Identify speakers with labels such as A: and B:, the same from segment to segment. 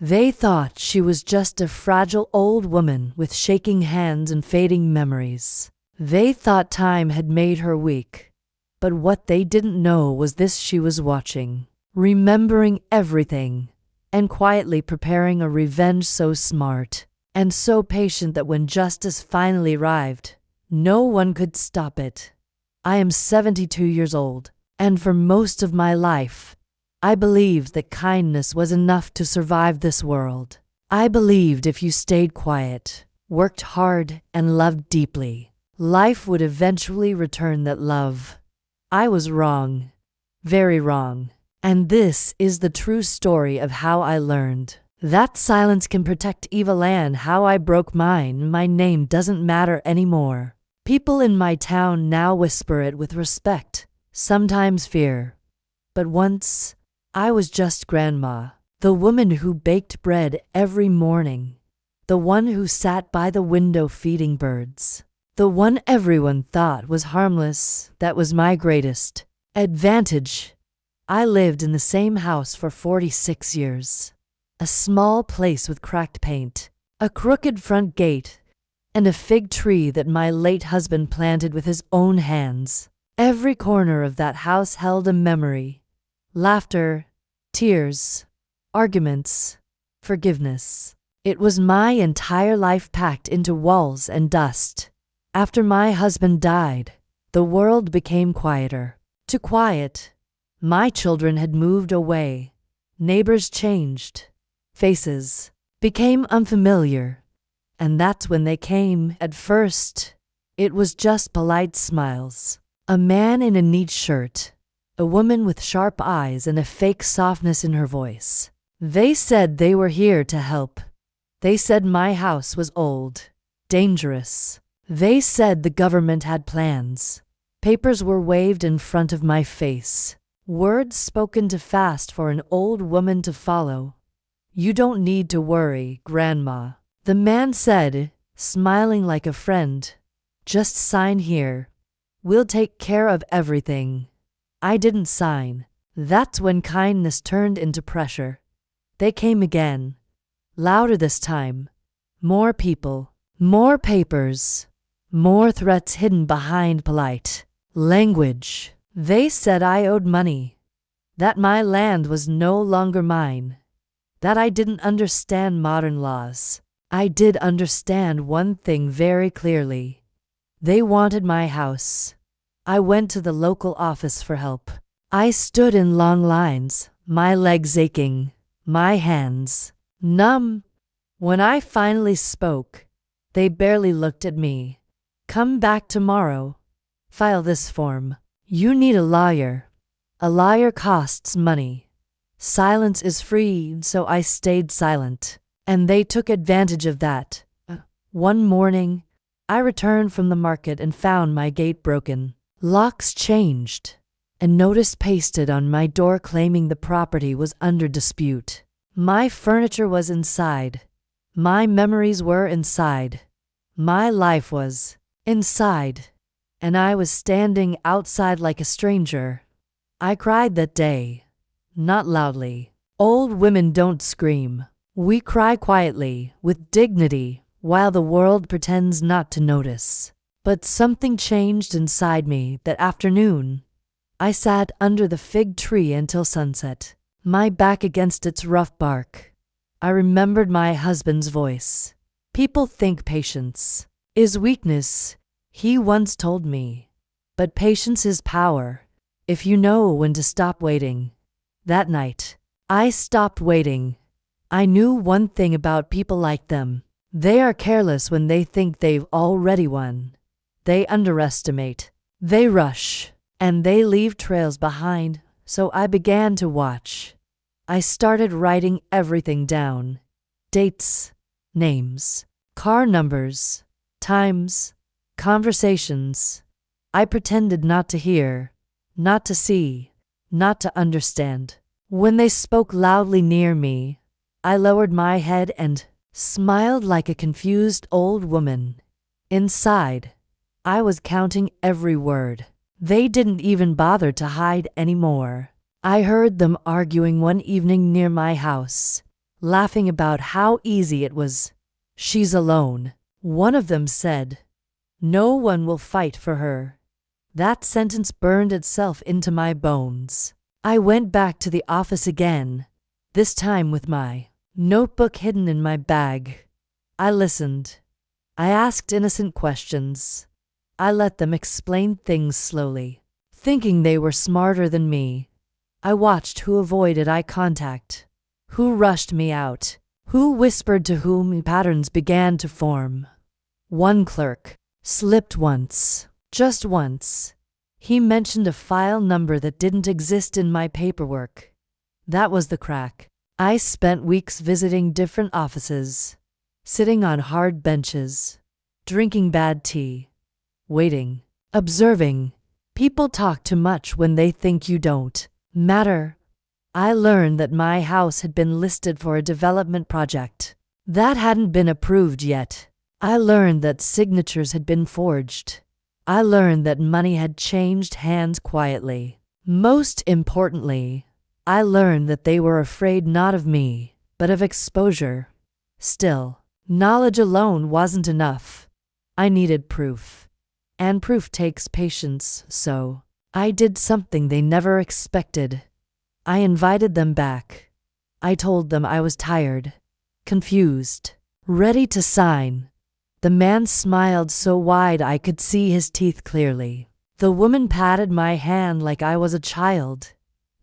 A: They thought she was just a fragile old woman with shaking hands and fading memories. They thought time had made her weak. But what they didn't know was this: she was watching, remembering everything, and quietly preparing a revenge so smart and so patient that when justice finally arrived, no one could stop it. I am 72 years old, and for most of my life, I believed that kindness was enough to survive this world. I believed if you stayed quiet, worked hard, and loved deeply, life would eventually return that love. I was wrong, very wrong. And this is the true story of how I learned that silence can protect evil, and how I broke mine. My name doesn't matter anymore. People in my town now whisper it with respect, sometimes fear. But once, I was just Grandma, the woman who baked bread every morning, the one who sat by the window feeding birds, the one everyone thought was harmless. That was my greatest advantage. I lived in the same house for 46 years. A small place with cracked paint, a crooked front gate, and a fig tree that my late husband planted with his own hands. Every corner of that house held a memory. Laughter, tears, arguments, forgiveness. It was my entire life packed into walls and dust. After my husband died, the world became quieter. Too quiet. My children had moved away. Neighbors changed. Faces became unfamiliar. And that's when they came. At first, it was just polite smiles. A man in a neat shirt. A woman with sharp eyes and a fake softness in her voice. They said they were here to help. They said my house was old, dangerous. They said the government had plans. Papers were waved in front of my face. Words spoken too fast for an old woman to follow. You don't need to worry, Grandma, the man said, smiling like a friend. Just sign here. We'll take care of everything. I didn't sign. That's when kindness turned into pressure. They came again. Louder this time. More people. More papers. More threats hidden behind polite language. They said I owed money. That my land was no longer mine. That I didn't understand modern laws. I did understand one thing very clearly. They wanted my house. I went to the local office for help. I stood in long lines, my legs aching, my hands numb. When I finally spoke, they barely looked at me. Come back tomorrow. File this form. You need a lawyer. A lawyer costs money. Silence is free, so I stayed silent. And they took advantage of that. One morning, I returned from the market and found my gate broken. Locks changed. A notice pasted on my door claiming the property was under dispute. My furniture was inside. My memories were inside. My life was inside. And I was standing outside like a stranger. I cried that day. Not loudly. Old women don't scream. We cry quietly, with dignity, while the world pretends not to notice. But something changed inside me that afternoon. I sat under the fig tree until sunset, my back against its rough bark. I remembered my husband's voice. People think patience is weakness, he once told me. But patience is power, if you know when to stop waiting. That night, I stopped waiting. I knew one thing about people like them. They are careless when they think they've already won. They underestimate. They rush. And they leave trails behind, so I began to watch. I started writing everything down. Dates, names, car numbers, times, conversations. I pretended not to hear, not to see, not to understand. When they spoke loudly near me, I lowered my head and smiled like a confused old woman. Inside, I was counting every word. They didn't even bother to hide anymore. I heard them arguing one evening near my house. laughing about how easy it was. She's alone. One of them said. No one will fight for her. That sentence burned itself into my bones. I went back to the office again, this time with my notebook hidden in my bag. I listened. I asked innocent questions. I let them explain things slowly, thinking they were smarter than me. I watched who avoided eye contact, who rushed me out, who whispered to whom. Patterns began to form. One clerk slipped once, just once. He mentioned a file number that didn't exist in my paperwork. That was the crack. I spent weeks visiting different offices, sitting on hard benches, drinking bad tea, waiting, observing. People talk too much when they think you don't matter. I learned that my house had been listed for a development project that hadn't been approved yet. I learned that signatures had been forged. I learned that money had changed hands quietly. Most importantly, I learned that they were afraid not of me, but of exposure. Still, knowledge alone wasn't enough. I needed proof. And proof takes patience, so I did something they never expected. I invited them back. I told them I was tired, confused, ready to sign. The man smiled so wide I could see his teeth clearly. The woman patted my hand like I was a child.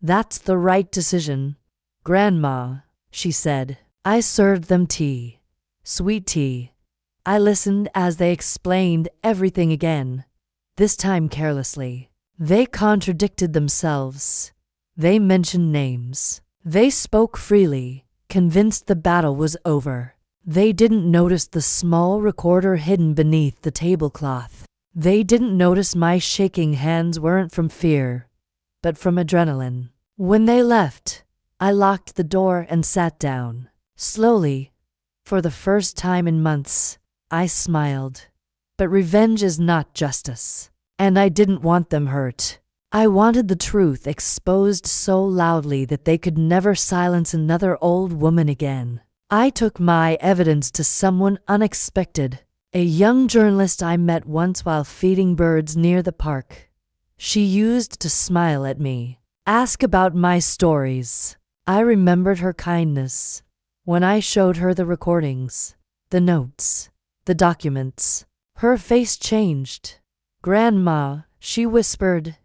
A: That's the right decision, Grandma, she said. I served them tea, sweet tea. I listened as they explained everything again, this time carelessly. They contradicted themselves. They mentioned names. They spoke freely, convinced the battle was over. They didn't notice the small recorder hidden beneath the tablecloth. They didn't notice my shaking hands weren't from fear, but from adrenaline. When they left, I locked the door and sat down. Slowly, for the first time in months, I smiled. But revenge is not justice. And I didn't want them hurt. I wanted the truth exposed so loudly that they could never silence another old woman again. I took my evidence to someone unexpected, a young journalist I met once while feeding birds near the park. She used to smile at me, ask about my stories. I remembered her kindness when I showed her the recordings, the notes, the documents. Her face changed. Grandma, she whispered,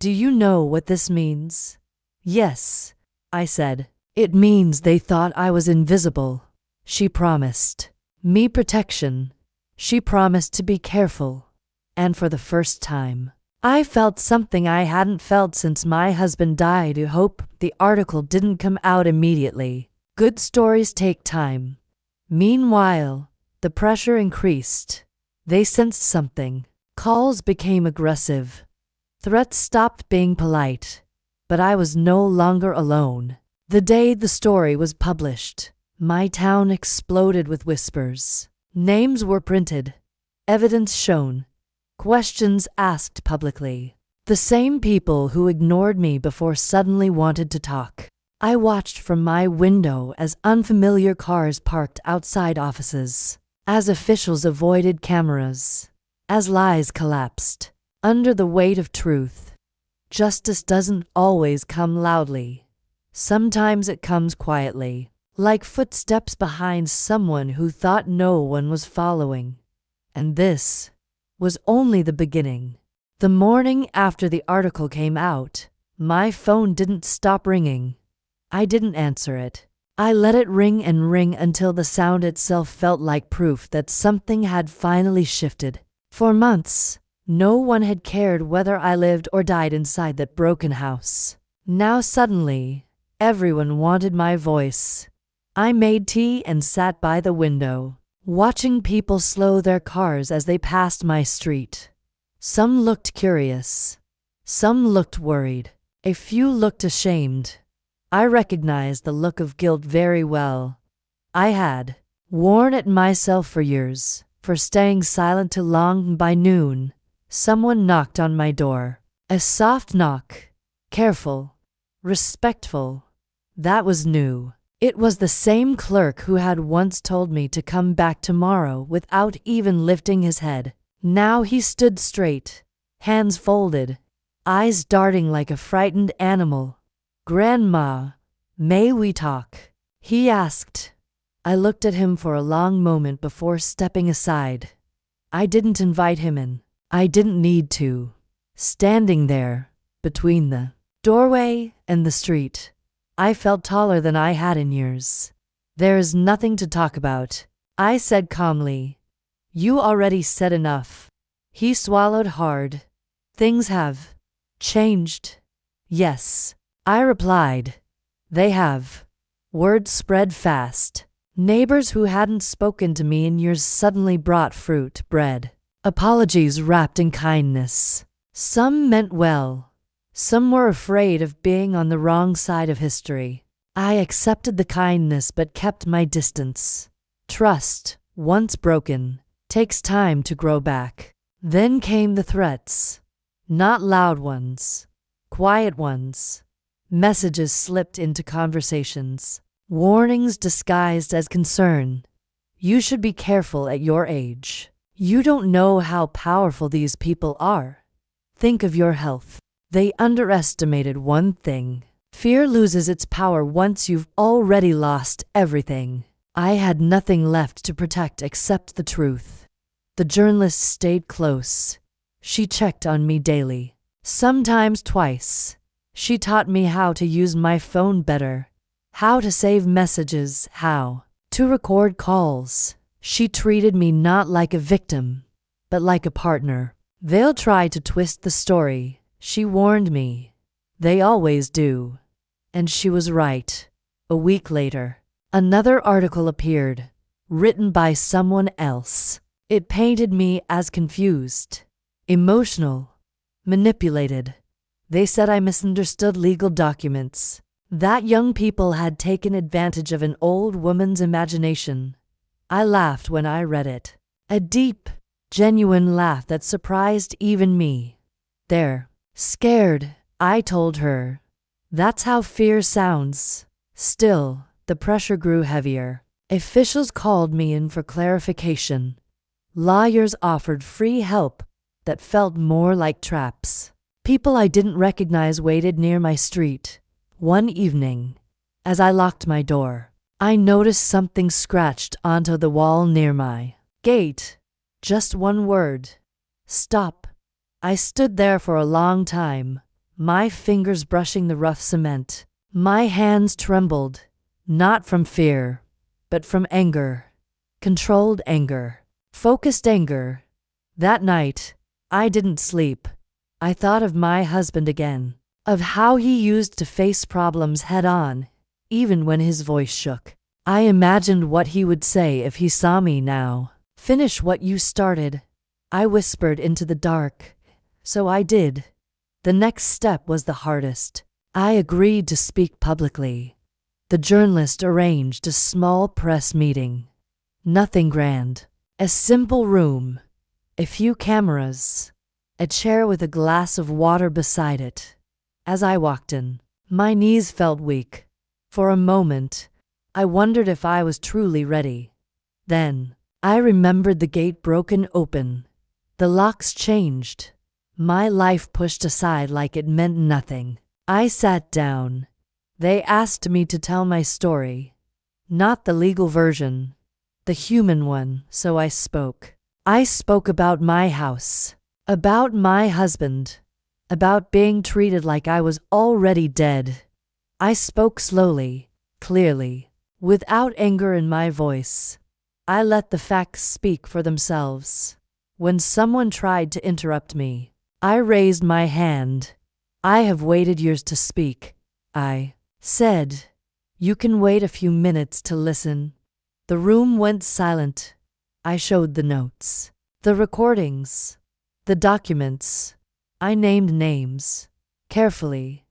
A: do you know what this means? Yes, I said. It means they thought I was invisible. She promised me protection. She promised to be careful. And for the first time, I felt something I hadn't felt since my husband died. I hope the article didn't come out immediately. Good stories take time. Meanwhile, the pressure increased. They sensed something. Calls became aggressive. Threats stopped being polite. But I was no longer alone. The day the story was published, my town exploded with whispers. Names were printed, evidence shown, questions asked publicly. The same people who ignored me before suddenly wanted to talk. I watched from my window as unfamiliar cars parked outside offices, as officials avoided cameras, as lies collapsed under the weight of truth. Justice doesn't always come loudly. Sometimes it comes quietly, like footsteps behind someone who thought no one was following. And this was only the beginning. The morning after the article came out, my phone didn't stop ringing. I didn't answer it. I let it ring and ring until the sound itself felt like proof that something had finally shifted. For months, no one had cared whether I lived or died inside that broken house. Now suddenly, everyone wanted my voice. I made tea and sat by the window, watching people slow their cars as they passed my street. Some looked curious. Some looked worried. A few looked ashamed. I recognized the look of guilt very well. I had worn it myself for years, for staying silent too long. By noon, someone knocked on my door. A soft knock, careful, respectful. That was new. It was the same clerk who had once told me to come back tomorrow without even lifting his head. Now he stood straight, hands folded, eyes darting like a frightened animal. "Grandma, may we talk?" he asked. I looked at him for a long moment before stepping aside. I didn't invite him in. I didn't need to. Standing there, between the doorway and the street, I felt taller than I had in years. "There is nothing to talk about," I said calmly. "You already said enough." He swallowed hard. "Things have changed." "Yes," I replied. "They have." Word spread fast. Neighbors who hadn't spoken to me in years suddenly brought fruit, bread, apologies wrapped in kindness. Some meant well. Some were afraid of being on the wrong side of history. I accepted the kindness but kept my distance. Trust, once broken, takes time to grow back. Then came the threats. Not loud ones, quiet ones. Messages slipped into conversations. Warnings disguised as concern. "You should be careful at your age. You don't know how powerful these people are. Think of your health." They underestimated one thing. Fear loses its power once you've already lost everything. I had nothing left to protect except the truth. The journalist stayed close. She checked on me daily. Sometimes twice. She taught me how to use my phone better, how to save messages, how to record calls. She treated me not like a victim, but like a partner. "They'll try to twist the story," she warned me. "They always do." And she was right. A week later, another article appeared, written by someone else. It painted me as confused, emotional, manipulated. They said I misunderstood legal documents, that young people had taken advantage of an old woman's imagination. I laughed when I read it. A deep, genuine laugh that surprised even me. "They're scared," I told her. "That's how fear sounds." Still, the pressure grew heavier. Officials called me in for clarification. Lawyers offered free help that felt more like traps. People I didn't recognize waited near my street. One evening, as I locked my door, I noticed something scratched onto the wall near my gate. Just one word. "Stop." I stood there for a long time, my fingers brushing the rough cement. My hands trembled, not from fear, but from anger. Controlled anger. Focused anger. That night, I didn't sleep. I thought of my husband again, of how he used to face problems head-on, even when his voice shook. I imagined what he would say if he saw me now. "Finish what you started," I whispered into the dark. So I did. The next step was the hardest. I agreed to speak publicly. The journalist arranged a small press meeting. Nothing grand. A simple room, a few cameras, a chair with a glass of water beside it. As I walked in, my knees felt weak. For a moment, I wondered if I was truly ready. Then, I remembered the gate broken open. The locks changed. My life pushed aside like it meant nothing. I sat down. They asked me to tell my story. Not the legal version, the human one, so I spoke. I spoke about my house, about my husband, about being treated like I was already dead. I spoke slowly, clearly, without anger in my voice. I let the facts speak for themselves. When someone tried to interrupt me, I raised my hand. "I have waited years to speak," I said. "You can wait a few minutes to listen." The room went silent. I showed the notes, the recordings, the documents. I named names, carefully,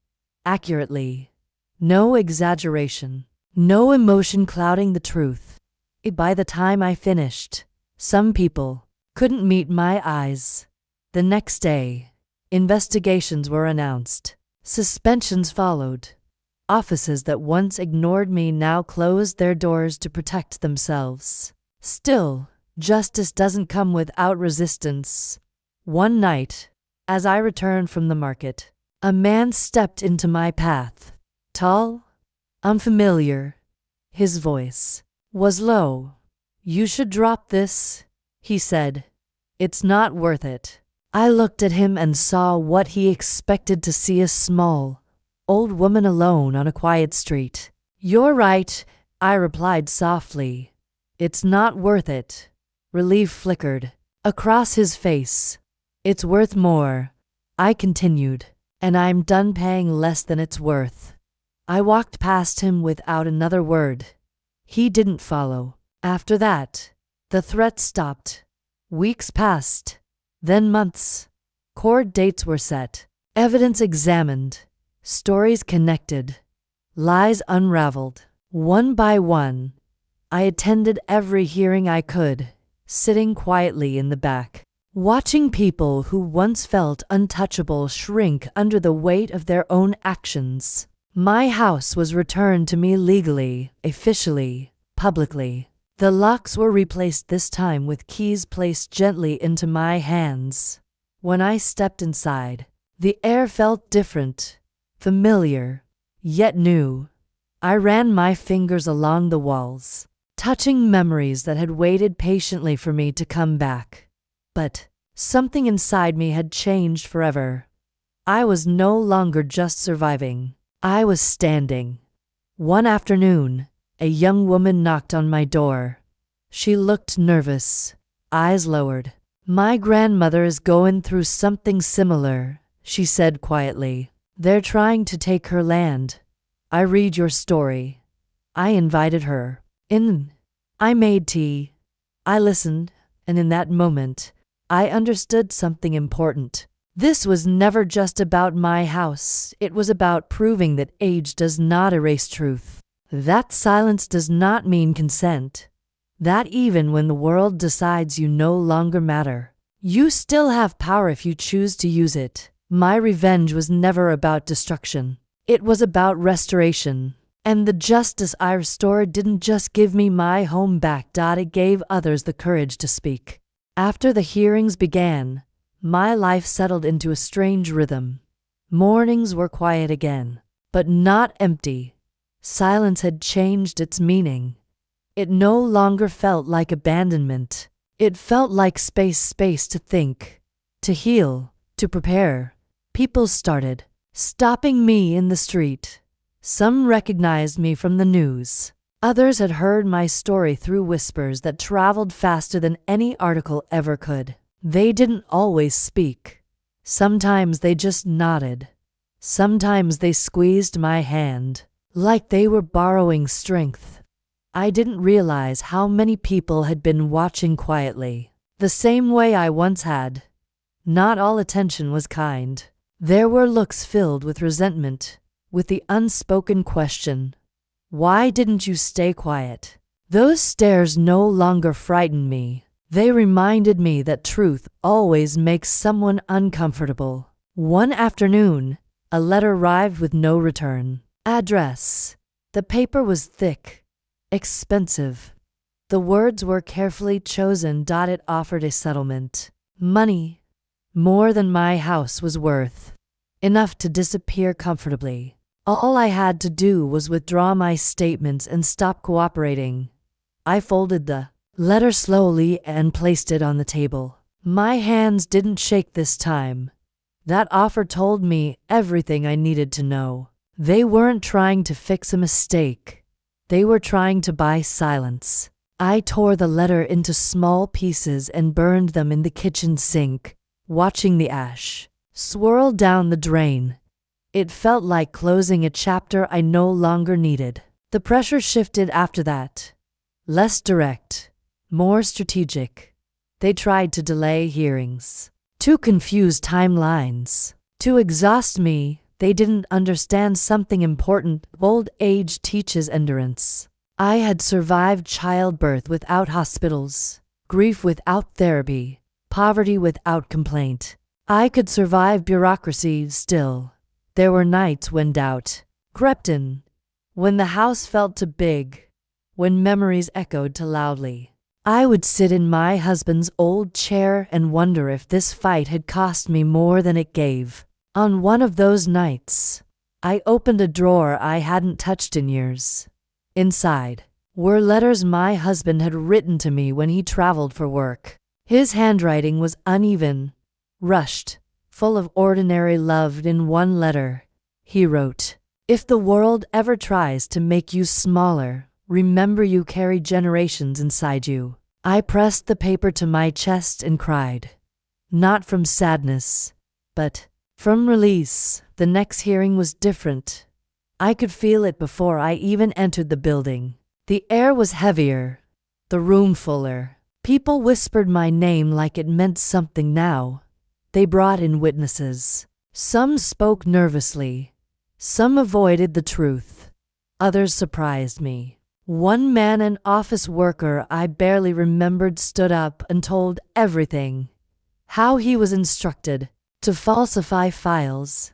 A: accurately. No exaggeration, no emotion clouding the truth. By the time I finished, some people couldn't meet my eyes. The next day, investigations were announced. Suspensions followed. Offices that once ignored me now closed their doors to protect themselves. Still, justice doesn't come without resistance. One night, as I returned from the market, a man stepped into my path. Tall, unfamiliar. His voice was low. "You should drop this," he said. "It's not worth it." I looked at him and saw what he expected to see: a small, old woman alone on a quiet street. "You're right," I replied softly. "It's not worth it." Relief flickered across his face. "It's worth more," I continued, "and I'm done paying less than it's worth." I walked past him without another word. He didn't follow. After that, the threat stopped. Weeks passed, then months. Court dates were set, evidence examined, stories connected, lies unraveled. One by one, I attended every hearing I could, sitting quietly in the back, watching people who once felt untouchable shrink under the weight of their own actions. My house was returned to me legally, officially, publicly. The locks were replaced, this time with keys placed gently into my hands. When I stepped inside, the air felt different, familiar, yet new. I ran my fingers along the walls, touching memories that had waited patiently for me to come back. But something inside me had changed forever. I was no longer just surviving. I was standing. One afternoon, a young woman knocked on my door. She looked nervous, eyes lowered. "My grandmother is going through something similar," she said quietly. "They're trying to take her land. I read your story." I invited her in. I made tea. I listened, and in that moment, I understood something important. This was never just about my house. It was about proving that age does not erase truth. That silence does not mean consent. That even when the world decides you no longer matter, you still have power if you choose to use it. My revenge was never about destruction. It was about restoration. And the justice I restored didn't just give me my home back, it gave others the courage to speak. After the hearings began, my life settled into a strange rhythm. Mornings were quiet again, but not empty. Silence had changed its meaning. It no longer felt like abandonment. It felt like space to think, to heal, to prepare. People started stopping me in the street. Some recognized me from the news. Others had heard my story through whispers that traveled faster than any article ever could. They didn't always speak. Sometimes they just nodded. Sometimes they squeezed my hand, like they were borrowing strength. I didn't realize how many people had been watching quietly, the same way I once had. Not all attention was kind. There were looks filled with resentment, with the unspoken question, "Why didn't you stay quiet?" Those stares no longer frightened me. They reminded me that truth always makes someone uncomfortable. One afternoon, a letter arrived with no return address. The paper was thick, expensive. The words were carefully chosen. It offered a settlement. Money, more than my house was worth. Enough to disappear comfortably. All I had to do was withdraw my statements and stop cooperating. I folded the letter slowly and placed it on the table. My hands didn't shake this time. That offer told me everything I needed to know. They weren't trying to fix a mistake. They were trying to buy silence. I tore the letter into small pieces and burned them in the kitchen sink, watching the ash swirl down the drain. It felt like closing a chapter I no longer needed. The pressure shifted after that. Less direct, more strategic. They tried to delay hearings, to confuse timelines, to exhaust me. They didn't understand something important. Old age teaches endurance. I had survived childbirth without hospitals, grief without therapy, poverty without complaint. I could survive bureaucracy still. There were nights when doubt crept in, when the house felt too big, when memories echoed too loudly. I would sit in my husband's old chair and wonder if this fight had cost me more than it gave. On one of those nights, I opened a drawer I hadn't touched in years. Inside were letters my husband had written to me when he traveled for work. His handwriting was uneven, rushed, full of ordinary love. In one letter, he wrote, "If the world ever tries to make you smaller, remember you carry generations inside you." I pressed the paper to my chest and cried. Not from sadness, but from release. The next hearing was different. I could feel it before I even entered the building. The air was heavier, the room fuller. People whispered my name like it meant something now. They brought in witnesses. Some spoke nervously. Some avoided the truth. Others surprised me. One man, an office worker I barely remembered, stood up and told everything. How he was instructed to falsify files.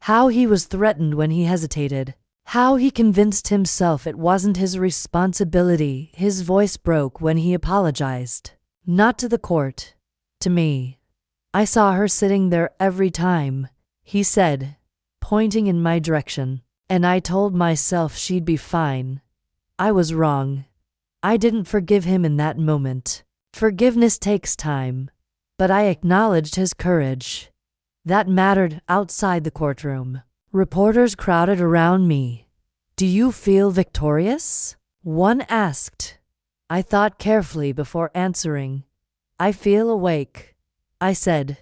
A: How he was threatened when he hesitated. How he convinced himself it wasn't his responsibility. His voice broke when he apologized. Not to the court, to me. "I saw her sitting there every time," he said, pointing in my direction. "And I told myself she'd be fine. I was wrong. I didn't forgive him in that moment. Forgiveness takes time. But I acknowledged his courage. That mattered." Outside the courtroom, reporters crowded around me. "Do you feel victorious?" one asked. I thought carefully before answering. "I feel awake," I said.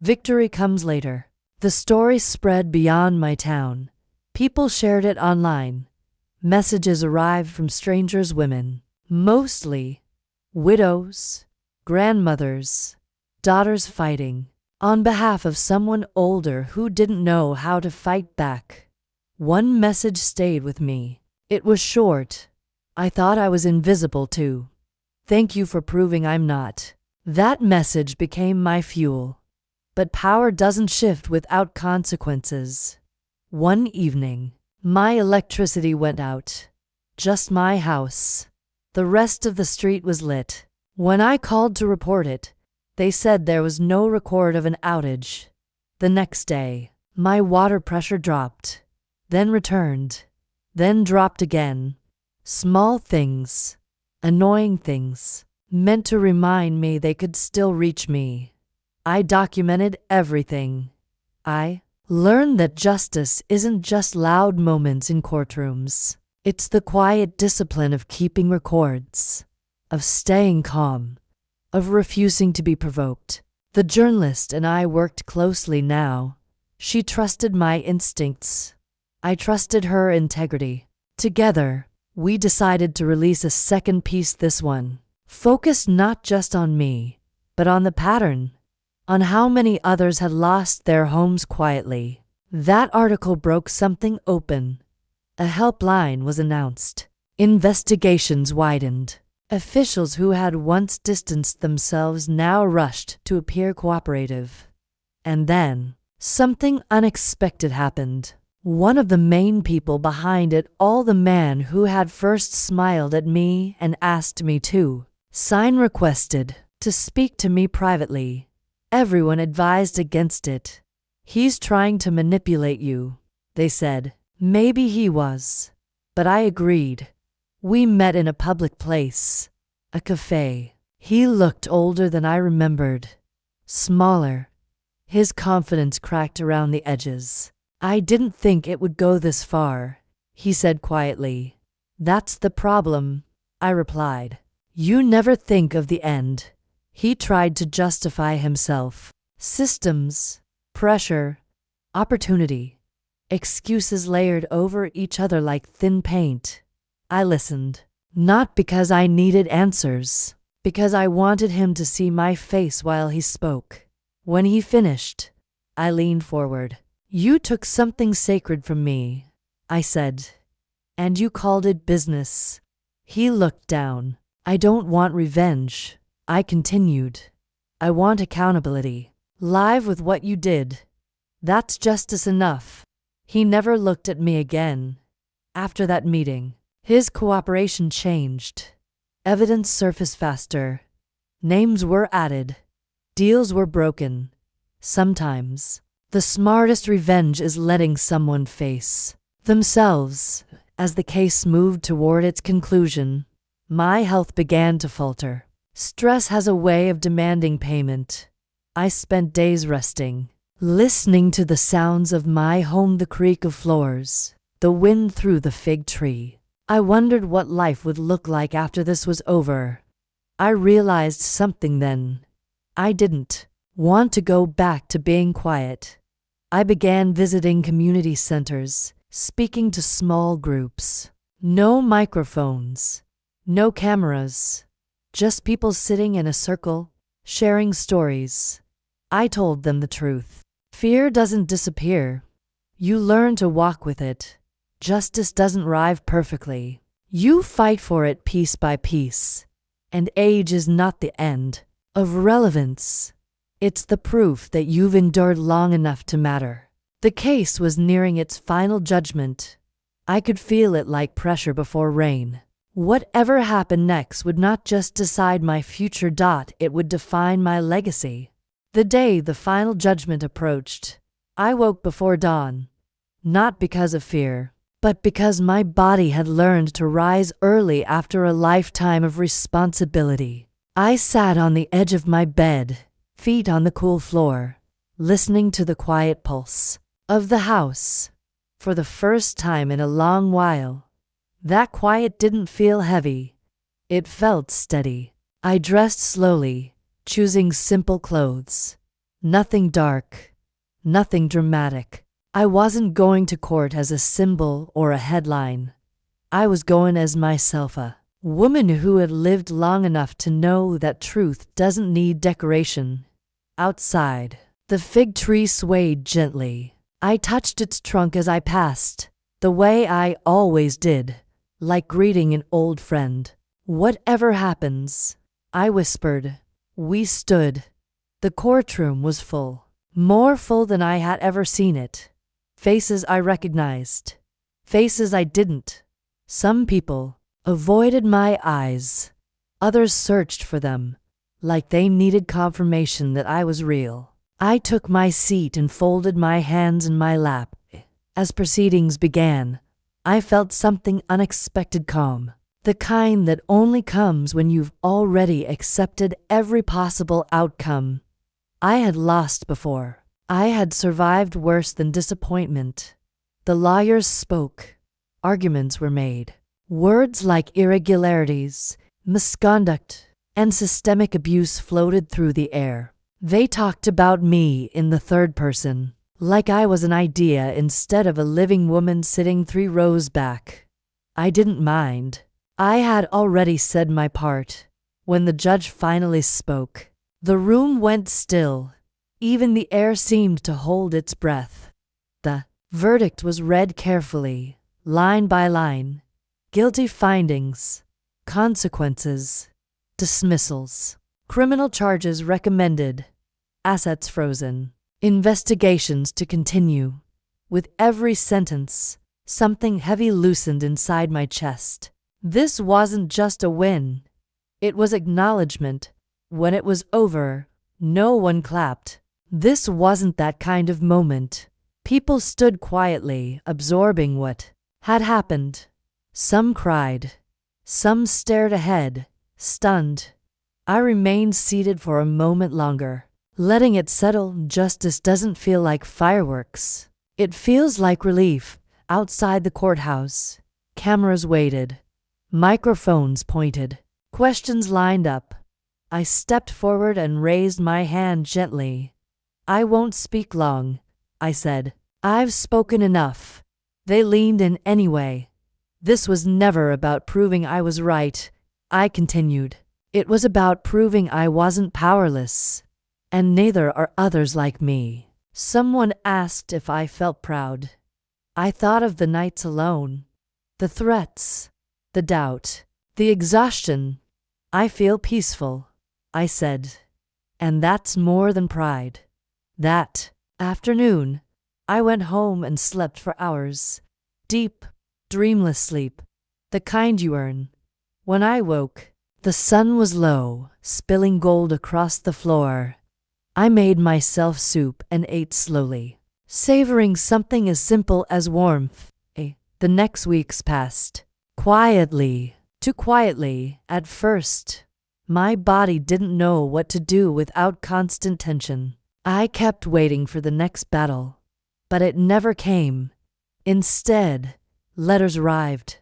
A: "Victory comes later." The story spread beyond my town. People shared it online. Messages arrived from strangers, women, mostly widows, grandmothers, daughters fighting on behalf of someone older who didn't know how to fight back. One message stayed with me. It was short. "I thought I was invisible too. Thank you for proving I'm not." That message became my fuel. But power doesn't shift without consequences. One evening, my electricity went out. Just my house. The rest of the street was lit. When I called to report it, they said there was no record of an outage. The next day, my water pressure dropped, then returned, then dropped again. Small things, annoying things, meant to remind me they could still reach me. I documented everything. I learned that justice isn't just loud moments in courtrooms. It's the quiet discipline of keeping records, of staying calm, of refusing to be provoked. The journalist and I worked closely now. She trusted my instincts. I trusted her integrity. Together, we decided to release a second piece, this one focused not just on me, but on the pattern, on how many others had lost their homes quietly. That article broke something open. A helpline was announced. Investigations widened. Officials who had once distanced themselves now rushed to appear cooperative. And then, something unexpected happened. One of the main people behind it all, the man who had first smiled at me and asked me to sign, requested to speak to me privately. Everyone advised against it. "He's trying to manipulate you," they said. Maybe he was, but I agreed. We met in a public place, a cafe. He looked older than I remembered, smaller. His confidence cracked around the edges. "I didn't think it would go this far," he said quietly. "That's the problem," I replied. "You never think of the end." He tried to justify himself. Systems, pressure, opportunity. Excuses layered over each other like thin paint. I listened, not because I needed answers, because I wanted him to see my face while he spoke. When he finished, I leaned forward. "You took something sacred from me," I said, "and you called it business." He looked down. "I don't want revenge," I continued. "I want accountability. Live with what you did. That's justice enough." He never looked at me again. After that meeting, his cooperation changed. Evidence surfaced faster. Names were added. Deals were broken. Sometimes, the smartest revenge is letting someone face themselves. As the case moved toward its conclusion, my health began to falter. Stress has a way of demanding payment. I spent days resting, listening to the sounds of my home, the creak of floors, the wind through the fig tree. I wondered what life would look like after this was over. I realized something then. I didn't want to go back to being quiet. I began visiting community centers, speaking to small groups. No microphones, no cameras, just people sitting in a circle, sharing stories. I told them the truth. Fear doesn't disappear. You learn to walk with it. Justice doesn't arrive perfectly. You fight for it piece by piece. And age is not the end of relevance. It's the proof that you've endured long enough to matter. The case was nearing its final judgment. I could feel it like pressure before rain. Whatever happened next would not just decide my future. It would define my legacy. The day the final judgment approached, I woke before dawn. Not because of fear, but because my body had learned to rise early after a lifetime of responsibility. I sat on the edge of my bed, feet on the cool floor, listening to the quiet pulse of the house. For the first time in a long while, that quiet didn't feel heavy. It felt steady. I dressed slowly, choosing simple clothes. Nothing dark, nothing dramatic. I wasn't going to court as a symbol or a headline. I was going as myself, a woman who had lived long enough to know that truth doesn't need decoration. Outside, the fig tree swayed gently. I touched its trunk as I passed, the way I always did, like greeting an old friend. "Whatever happens," I whispered. We stood. The courtroom was full, more full than I had ever seen it. Faces I recognized, faces I didn't. Some people avoided my eyes. Others searched for them, like they needed confirmation that I was real. I took my seat and folded my hands in my lap. As proceedings began, I felt something unexpected calm, the kind that only comes when you've already accepted every possible outcome. I had lost before. I had survived worse than disappointment. The lawyers spoke. Arguments were made. Words like irregularities, misconduct, and systemic abuse floated through the air. They talked about me in the third person, like I was an idea instead of a living woman sitting 3 rows back. I didn't mind. I had already said my part. When the judge finally spoke, the room went still. Even the air seemed to hold its breath. The verdict was read carefully, line by line. Guilty findings, consequences, dismissals, criminal charges recommended, assets frozen, investigations to continue. With every sentence, something heavy loosened inside my chest. This wasn't just a win. It was acknowledgement. When it was over, no one clapped. This wasn't that kind of moment. People stood quietly, absorbing what had happened. Some cried. Some stared ahead, stunned. I remained seated for a moment longer, letting it settle. Justice doesn't feel like fireworks. It feels like relief. Outside the courthouse, cameras waited. Microphones pointed. Questions lined up. I stepped forward and raised my hand gently. "I won't speak long," I said. "I've spoken enough." They leaned in anyway. This was never about proving I was right, I continued. It was about proving I wasn't powerless. And neither are others like me. Someone asked if I felt proud. I thought of the nights alone, the threats, the doubt, the exhaustion. "I feel peaceful," I said. "And that's more than pride." That afternoon, I went home and slept for hours. Deep, dreamless sleep. The kind you earn. When I woke, the sun was low, spilling gold across the floor. I made myself soup and ate slowly, savoring something as simple as warmth. The next weeks passed. Quietly, too quietly, at first. My body didn't know what to do without constant tension. I kept waiting for the next battle, but it never came. Instead, letters arrived,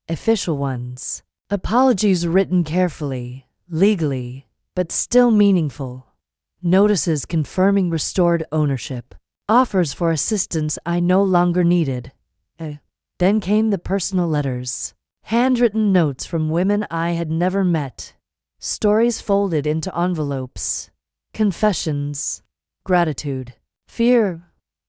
A: official ones. Apologies written carefully, legally, but still meaningful. Notices confirming restored ownership. Offers for assistance I no longer needed. Then came the personal letters. Handwritten notes from women I had never met. Stories folded into envelopes. Confessions. Gratitude. Fear.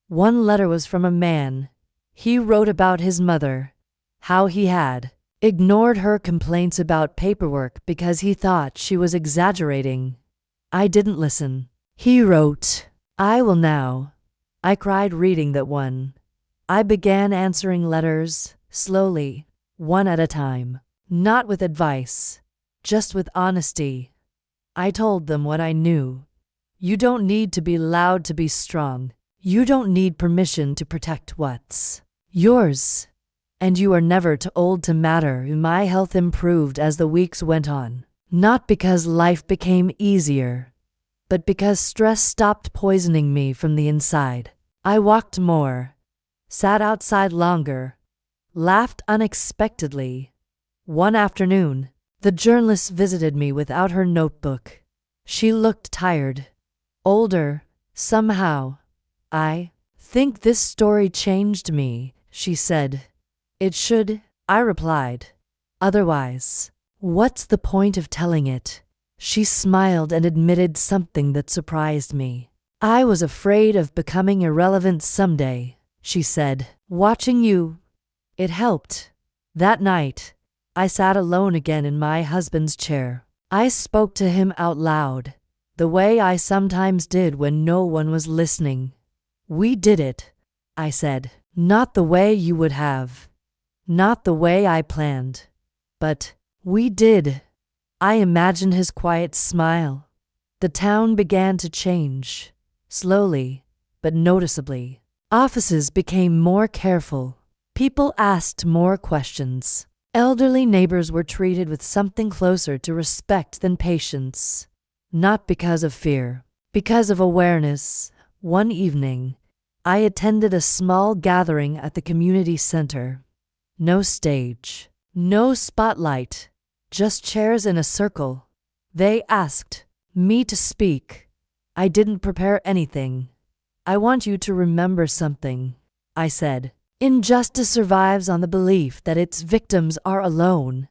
A: One letter was from a man. He wrote about his mother. How he had ignored her complaints about paperwork because he thought she was exaggerating. I didn't listen. He wrote, "I will now." I cried reading that one. I began answering letters, slowly, one at a time. Not with advice, just with honesty. I told them what I knew. You don't need to be loud to be strong. You don't need permission to protect what's yours. And you are never too old to matter. My health improved as the weeks went on. Not because life became easier, but because stress stopped poisoning me from the inside. I walked more, sat outside longer, laughed unexpectedly. One afternoon, the journalist visited me without her notebook. She looked tired, older, somehow. "I think this story changed me," she said. "It should," I replied. "Otherwise, what's the point of telling it?" She smiled and admitted something that surprised me. "I was afraid of becoming irrelevant someday," she said. "Watching you, it helped." That night, I sat alone again in my husband's chair. I spoke to him out loud, the way I sometimes did when no one was listening. "We did it," I said. "Not the way you would have. Not the way I planned. But we did." I imagined his quiet smile. The town began to change, slowly, but noticeably. Offices became more careful. People asked more questions. Elderly neighbors were treated with something closer to respect than patience. Not because of fear, because of awareness. One evening, I attended a small gathering at the community center. No stage, no spotlight, just chairs in a circle. They asked me to speak. I didn't prepare anything. "I want you to remember something," I said. "Injustice survives on the belief that its victims are alone.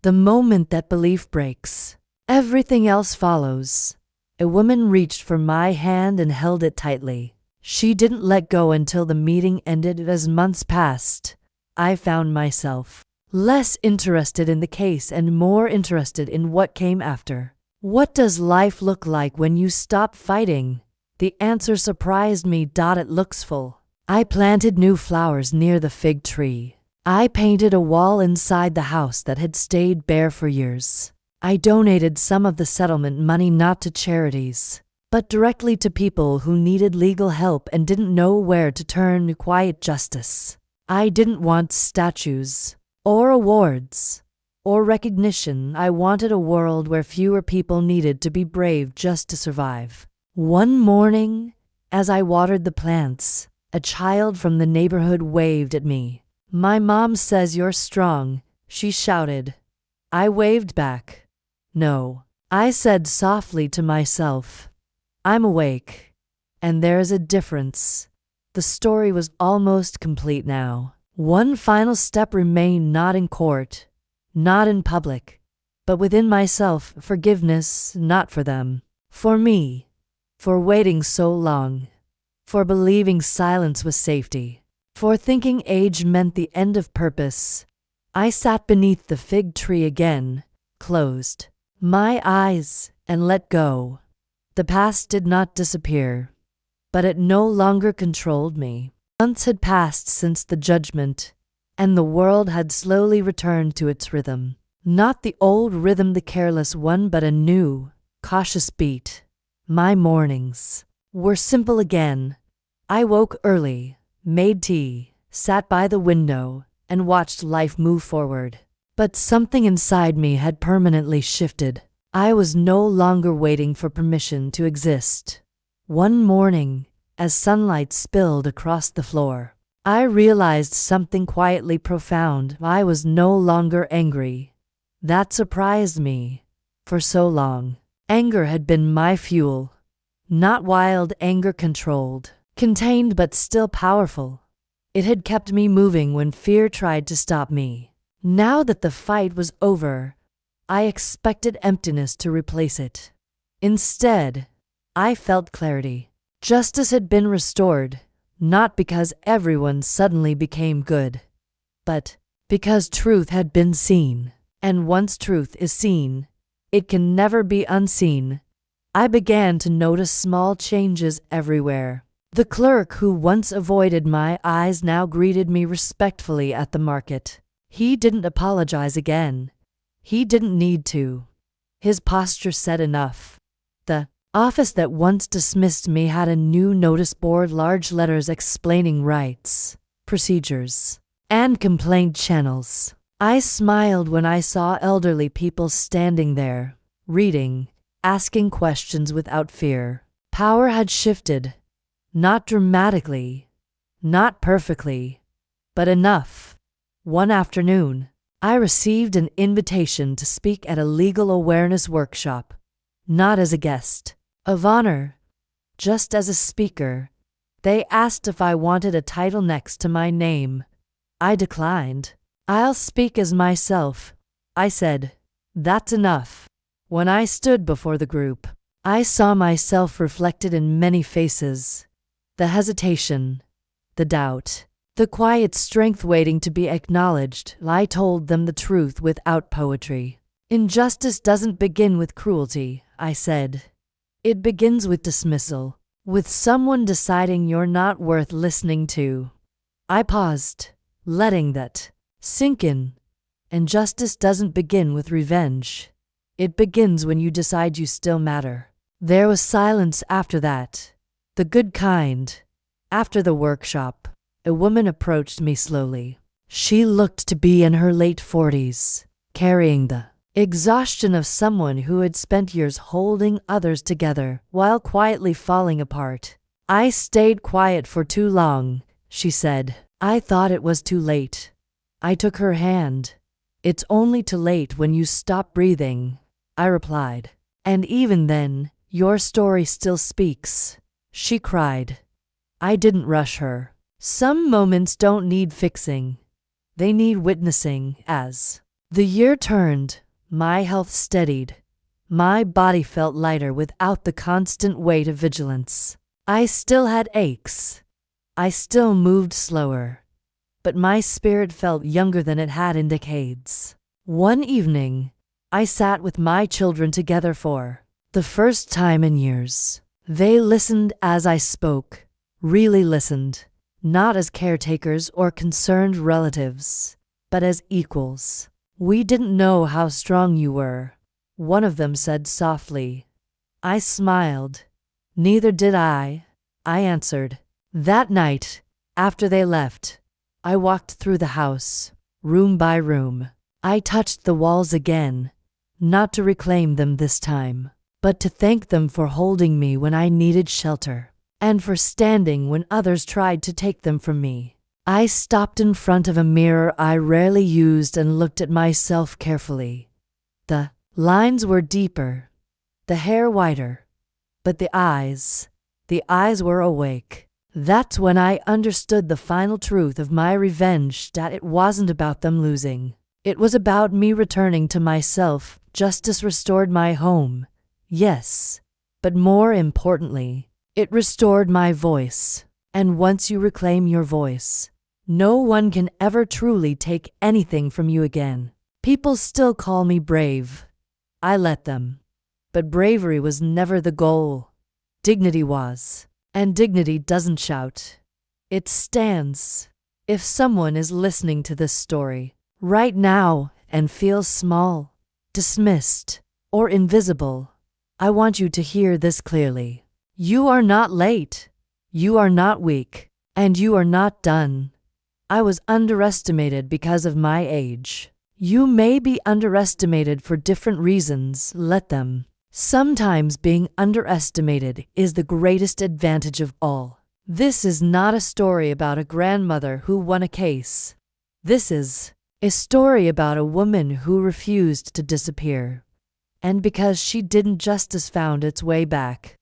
A: The moment that belief breaks, everything else follows." A woman reached for my hand and held it tightly. She didn't let go until the meeting ended. As months passed, I found myself less interested in the case and more interested in what came after. What does life look like when you stop fighting? The answer surprised me. It looks full. I planted new flowers near the fig tree. I painted a wall inside the house that had stayed bare for years. I donated some of the settlement money not to charities, but directly to people who needed legal help and didn't know where to turn. Quiet justice. I didn't want statues, or awards, or recognition. I wanted a world where fewer people needed to be brave just to survive. One morning, as I watered the plants, a child from the neighborhood waved at me. "My mom says you're strong," she shouted. I waved back. "No," I said softly to myself. "I'm awake. And there's a difference." The story was almost complete now. One final step remained, not in court, not in public, but within myself. Forgiveness, not for them, for me. For waiting so long, for believing silence was safety, for thinking age meant the end of purpose. I sat beneath the fig tree again, closed my eyes, and let go. The past did not disappear, but it no longer controlled me. Months had passed since the judgment, and the world had slowly returned to its rhythm. Not the old rhythm, the careless one, but a new, cautious beat. My mornings were simple again. I woke early, made tea, sat by the window, and watched life move forward. But something inside me had permanently shifted. I was no longer waiting for permission to exist. One morning, as sunlight spilled across the floor, I realized something quietly profound. I was no longer angry. That surprised me. For so long, anger had been my fuel. Not wild anger, controlled, contained, but still powerful. It had kept me moving when fear tried to stop me. Now that the fight was over, I expected emptiness to replace it. Instead, I felt clarity. Justice had been restored, not because everyone suddenly became good, but because truth had been seen. And once truth is seen, it can never be unseen. I began to notice small changes everywhere. The clerk who once avoided my eyes now greeted me respectfully at the market. He didn't apologize again. He didn't need to. His posture said enough. The office that once dismissed me had a new notice board, large letters explaining rights, procedures, and complaint channels. I smiled when I saw elderly people standing there, reading, asking questions without fear. Power had shifted. Not dramatically, not perfectly, but enough. One afternoon, I received an invitation to speak at a legal awareness workshop, not as a guest of honor, just as a speaker. They asked if I wanted a title next to my name. I declined. "I'll speak as myself," I said. "That's enough." When I stood before the group, I saw myself reflected in many faces. The hesitation, the doubt, the quiet strength waiting to be acknowledged. I told them the truth without poetry. "Injustice doesn't begin with cruelty," I said. "It begins with dismissal, with someone deciding you're not worth listening to." I paused, letting that sink in. Injustice doesn't begin with revenge. It begins when you decide you still matter. There was silence after that, the good kind. After the workshop, a woman approached me slowly. She looked to be in her late 40s, carrying the exhaustion of someone who had spent years holding others together while quietly falling apart. "I stayed quiet for too long," she said. "I thought it was too late." I took her hand. "It's only too late when you stop breathing," I replied. "And even then, your story still speaks," she cried. I didn't rush her. Some moments don't need fixing. They need witnessing. As the year turned, my health steadied. My body felt lighter without the constant weight of vigilance. I still had aches. I still moved slower. But my spirit felt younger than it had in decades. One evening, I sat with my children together for the first time in years. They listened as I spoke, really listened, not as caretakers or concerned relatives, but as equals. "We didn't know how strong you were," one of them said softly. I smiled. "Neither did I," I answered. That night, after they left, I walked through the house, room by room. I touched the walls again, not to reclaim them this time, but to thank them for holding me when I needed shelter, and for standing when others tried to take them from me. I stopped in front of a mirror I rarely used and looked at myself carefully. The lines were deeper, the hair whiter, but the eyes were awake. That's when I understood the final truth of my revenge, that it wasn't about them losing. It was about me returning to myself. Justice restored my home, yes, but more importantly, it restored my voice. And once you reclaim your voice, no one can ever truly take anything from you again. People still call me brave. I let them. But bravery was never the goal. Dignity was. And dignity doesn't shout. It stands. If someone is listening to this story right now and feels small, dismissed, or invisible, I want you to hear this clearly. You are not late. You are not weak. And you are not done. I was underestimated because of my age. You may be underestimated for different reasons. Let them. Sometimes being underestimated is the greatest advantage of all. This is not a story about a grandmother who won a case. This is a story about a woman who refused to disappear. And because she didn't, justice found its way back.